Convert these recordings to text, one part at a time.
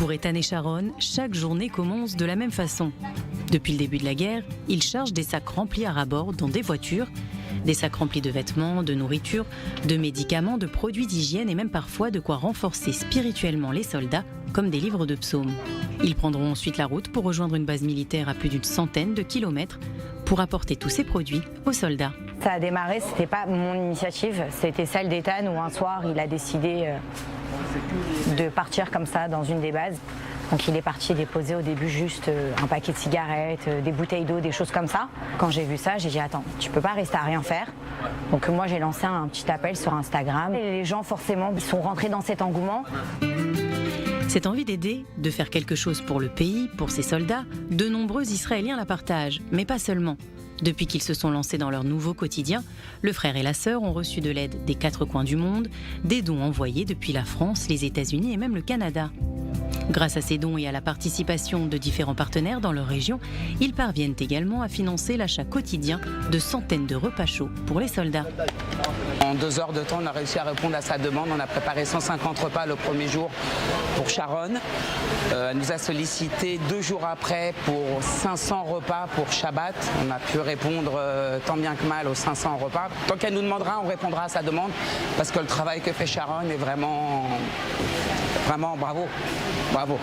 Pour Ethan et Sharon, chaque journée commence de la même façon. Depuis le début de la guerre, ils chargent des sacs remplis à ras-bord dans des voitures, des sacs remplis de vêtements, de nourriture, de médicaments, de produits d'hygiène et même parfois de quoi renforcer spirituellement les soldats, comme des livres de psaumes. Ils prendront ensuite la route pour rejoindre une base militaire à plus d'une centaine de kilomètres pour apporter tous ces produits aux soldats. Ça a démarré, c'était pas mon initiative, c'était celle d'Ethan où un soir il a décidé de partir comme ça dans une des bases. Donc il est parti déposer au début juste un paquet de cigarettes, des bouteilles d'eau, des choses comme ça. Quand j'ai vu ça, j'ai dit attends, tu peux pas rester à rien faire. Donc moi j'ai lancé un petit appel sur Instagram et les gens forcément ils sont rentrés dans cet engouement. Cette envie d'aider, de faire quelque chose pour le pays, pour ses soldats, de nombreux Israéliens la partagent, mais pas seulement. Depuis qu'ils se sont lancés dans leur nouveau quotidien, le frère et la sœur ont reçu de l'aide des 4 coins du monde, des dons envoyés depuis la France, les États-Unis et même le Canada. Grâce à ces dons et à la participation de différents partenaires dans leur région, ils parviennent également à financer l'achat quotidien de centaines de repas chauds pour les soldats. En 2 heures de temps, on a réussi à répondre à sa demande. On a préparé 150 repas le premier jour pour Sharon. Elle nous a sollicité 2 jours après pour 500 repas pour Shabbat. On a pu répondre tant bien que mal aux 500 repas. Tant qu'elle nous demandera, on répondra à sa demande parce que le travail que fait Sharon est vraiment bravo. Bravo.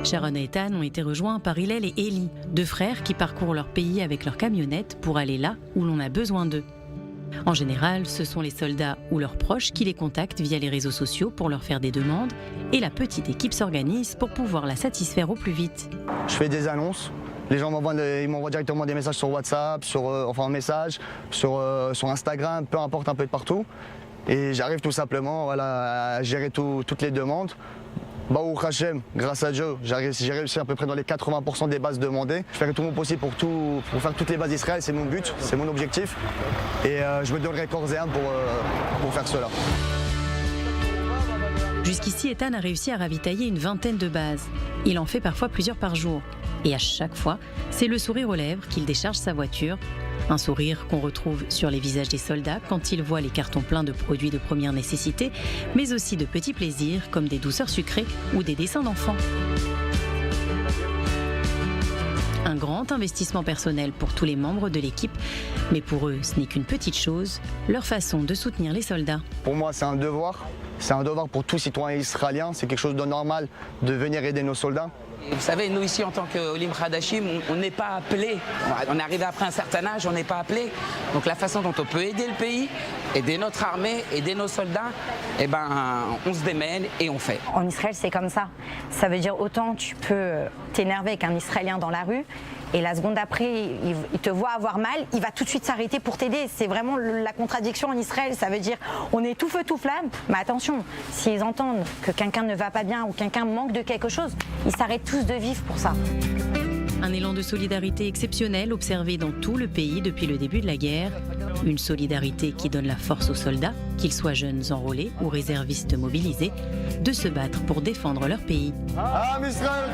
Sharon et Ethan ont été rejoints par Hillel et Eli, 2 frères qui parcourent leur pays avec leur camionnette pour aller là où l'on a besoin d'eux. En général, ce sont les soldats ou leurs proches qui les contactent via les réseaux sociaux pour leur faire des demandes et la petite équipe s'organise pour pouvoir la satisfaire au plus vite. Je fais des annonces, les gens m'envoient directement des messages sur WhatsApp, sur Instagram, peu importe, un peu de partout. Et j'arrive tout simplement à gérer toutes les demandes. Baruch Hashem, grâce à Dieu, j'ai réussi à peu près dans les 80% des bases demandées. Je ferai tout mon possible pour faire toutes les bases d'Israël, c'est mon but, c'est mon objectif. Et je me donnerai corps et âme pour faire cela. Jusqu'ici, Ethan a réussi à ravitailler une vingtaine de bases. Il en fait parfois plusieurs par jour. Et à chaque fois, c'est le sourire aux lèvres qu'il décharge sa voiture. Un sourire qu'on retrouve sur les visages des soldats quand ils voient les cartons pleins de produits de première nécessité, mais aussi de petits plaisirs comme des douceurs sucrées ou des dessins d'enfants. Un grand investissement personnel pour tous les membres de l'équipe, mais pour eux, ce n'est qu'une petite chose, leur façon de soutenir les soldats. Pour moi, c'est un devoir pour tout citoyen israélien, c'est quelque chose de normal de venir aider nos soldats. Vous savez, nous ici en tant qu'Olim Hadashim, on n'est pas appelé. On est arrivé après un certain âge, on n'est pas appelé. Donc la façon dont on peut aider le pays, aider notre armée, aider nos soldats, on se démène et on fait. En Israël, c'est comme ça. Ça veut dire autant tu peux t'énerver avec un Israélien dans la rue et la seconde après, il te voit avoir mal, il va tout de suite s'arrêter pour t'aider. C'est vraiment la contradiction en Israël. Ça veut dire on est tout feu, tout flamme. Mais attention, s'ils entendent que quelqu'un ne va pas bien ou quelqu'un manque de quelque chose, ils s'arrêtent tous de vivre pour ça. Un élan de solidarité exceptionnel observé dans tout le pays depuis le début de la guerre. Une solidarité qui donne la force aux soldats, qu'ils soient jeunes enrôlés ou réservistes mobilisés, de se battre pour défendre leur pays. Am Israël